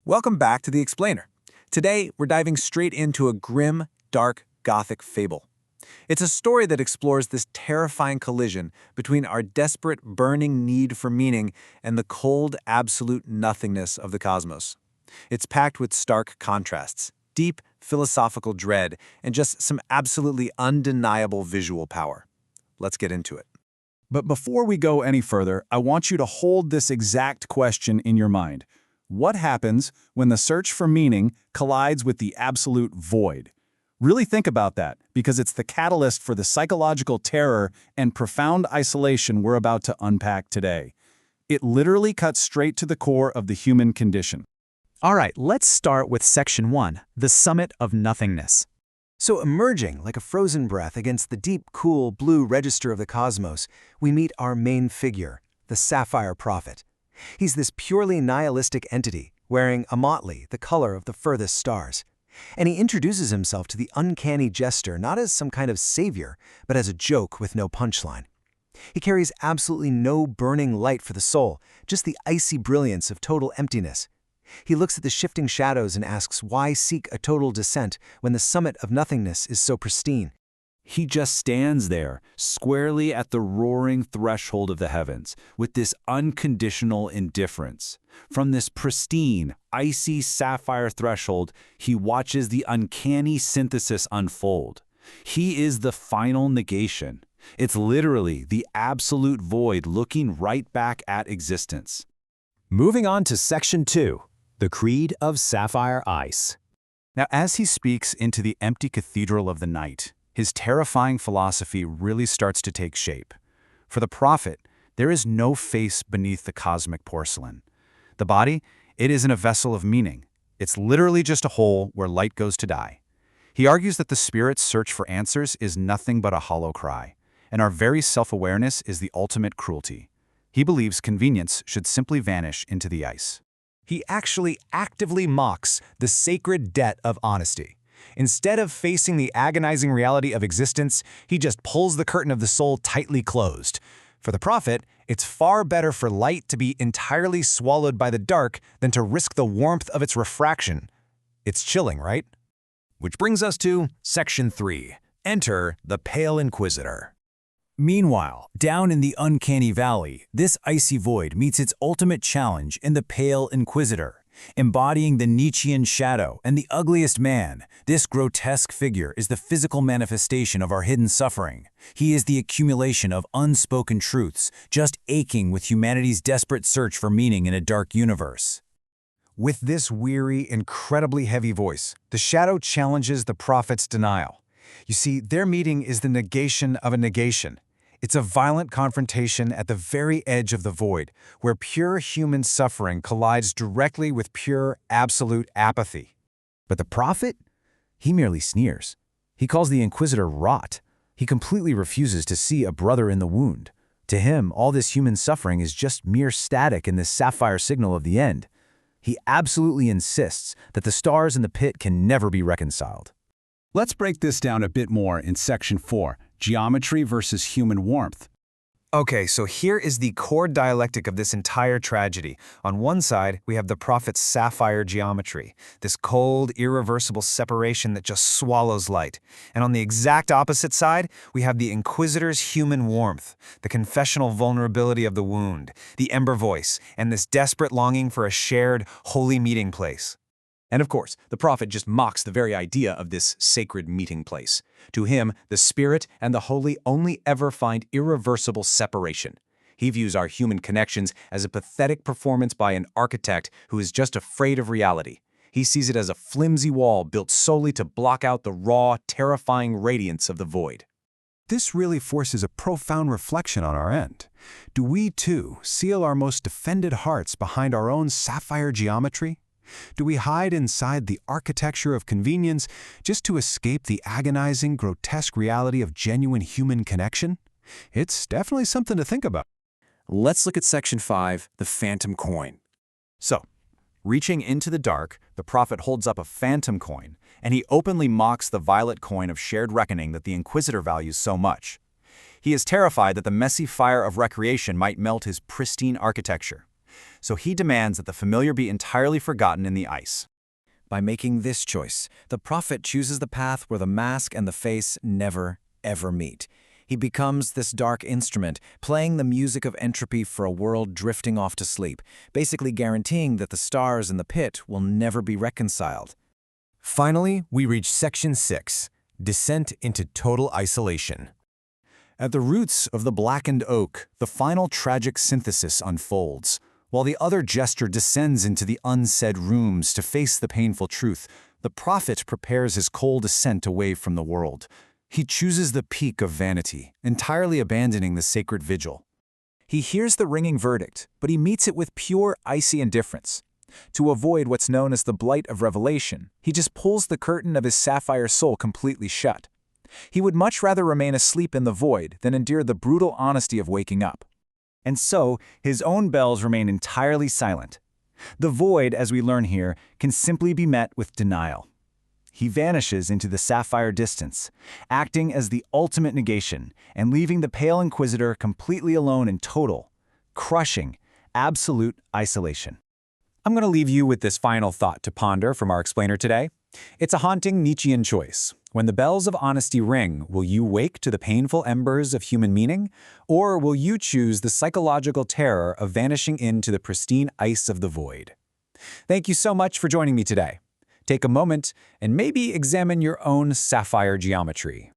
Welcome back to The Explainer. Today, we're diving straight into a grim, dark, Gothic fable. It's a story that explores this terrifying collision between our desperate, burning need for meaning and the cold, absolute nothingness of the cosmos. It's packed with stark contrasts, deep philosophical dread, and just some absolutely undeniable visual power. Let's get into it. But before we go any further, I want you to hold this exact question in your mind. What happens when the search for meaning collides with the absolute void? Really think about that, because it's the catalyst for the psychological terror and profound isolation we're about to unpack today. It literally cuts straight to the core of the human condition. All right, let's start with Section 1, the summit of nothingness. So emerging like a frozen breath against the deep, cool, blue register of the cosmos, we meet our main figure, the Sapphire Prophet. He's this purely nihilistic entity, wearing a motley, the color of the furthest stars. And he introduces himself to the uncanny jester not as some kind of savior, but as a joke with no punchline. He carries absolutely no burning light for the soul, just the icy brilliance of total emptiness. He looks at the shifting shadows and asks why seek a total descent when the summit of nothingness is so pristine. He just stands there, squarely at the roaring threshold of the heavens, with this unconditional indifference. From this pristine, icy sapphire threshold, he watches the uncanny synthesis unfold. He is the final negation. It's literally the absolute void looking right back at existence. Moving on to Section 2, the Creed of Sapphire Ice. Now, as he speaks into the empty cathedral of the night, his terrifying philosophy really starts to take shape. For the prophet, there is no face beneath the cosmic porcelain. The body, it isn't a vessel of meaning. It's literally just a hole where light goes to die. He argues that the spirit's search for answers is nothing but a hollow cry, and our very self-awareness is the ultimate cruelty. He believes convenience should simply vanish into the ice. He actually actively mocks the sacred debt of honesty. Instead of facing the agonizing reality of existence, he just pulls the curtain of the soul tightly closed. For the prophet, it's far better for light to be entirely swallowed by the dark than to risk the warmth of its refraction. It's chilling, right? Which brings us to Section 3. Enter the Pale Inquisitor. Meanwhile, down in the uncanny valley, this icy void meets its ultimate challenge in the Pale Inquisitor. Embodying the Nietzschean shadow and the ugliest man, this grotesque figure is the physical manifestation of our hidden suffering. He is the accumulation of unspoken truths, just aching with humanity's desperate search for meaning in a dark universe. With this weary, incredibly heavy voice, the shadow challenges the prophet's denial. You see, their meeting is the negation of a negation. It's a violent confrontation at the very edge of the void, where pure human suffering collides directly with pure, absolute apathy. But the prophet? He merely sneers. He calls the Inquisitor rot. He completely refuses to see a brother in the wound. To him, all this human suffering is just mere static in this sapphire signal of the end. He absolutely insists that the stars in the pit can never be reconciled. Let's break this down a bit more in Section 4, Geometry versus Human Warmth. Okay, so here is the core dialectic of this entire tragedy. On one side, we have the prophet's sapphire geometry, this cold, irreversible separation that just swallows light. And on the exact opposite side, we have the Inquisitor's human warmth, the confessional vulnerability of the wound, the ember voice, and this desperate longing for a shared, holy meeting place. And of course, the prophet just mocks the very idea of this sacred meeting place. To him, the spirit and the holy only ever find irreversible separation. He views our human connections as a pathetic performance by an architect who is just afraid of reality. He sees it as a flimsy wall built solely to block out the raw, terrifying radiance of the void. This really forces a profound reflection on our end. Do we, too, seal our most defended hearts behind our own sapphire geometry? Do we hide inside the architecture of convenience just to escape the agonizing, grotesque reality of genuine human connection? It's definitely something to think about. Let's look at Section 5, the Phantom Coin. So, reaching into the dark, the prophet holds up a phantom coin, and he openly mocks the violet coin of shared reckoning that the Inquisitor values so much. He is terrified that the messy fire of recreation might melt his pristine architecture. so he demands that the familiar be entirely forgotten in the ice. By making this choice, the prophet chooses the path where the mask and the face never, ever meet. He becomes this dark instrument, playing the music of entropy for a world drifting off to sleep, basically guaranteeing that the stars in the pit will never be reconciled. Finally, we reach Section 6, Descent into Total Isolation. At the roots of the blackened oak, the final tragic synthesis unfolds. While the other jester descends into the unsaid rooms to face the painful truth, the prophet prepares his cold ascent away from the world. He chooses the peak of vanity, entirely abandoning the sacred vigil. He hears the ringing verdict, but he meets it with pure, icy indifference. To avoid what's known as the blight of revelation, he just pulls the curtain of his sapphire soul completely shut. He would much rather remain asleep in the void than endure the brutal honesty of waking up. And so, his own bells remain entirely silent. The void, as we learn here, can simply be met with denial. He vanishes into the sapphire distance, acting as the ultimate negation and leaving the Pale Inquisitor completely alone in total, crushing, absolute isolation. I'm going to leave you with this final thought to ponder from our explainer today. It's a haunting Nietzschean choice. When the bells of honesty ring, will you wake to the painful embers of human meaning, or will you choose the psychological terror of vanishing into the pristine ice of the void? Thank you so much for joining me today. Take a moment and maybe examine your own sapphire geometry.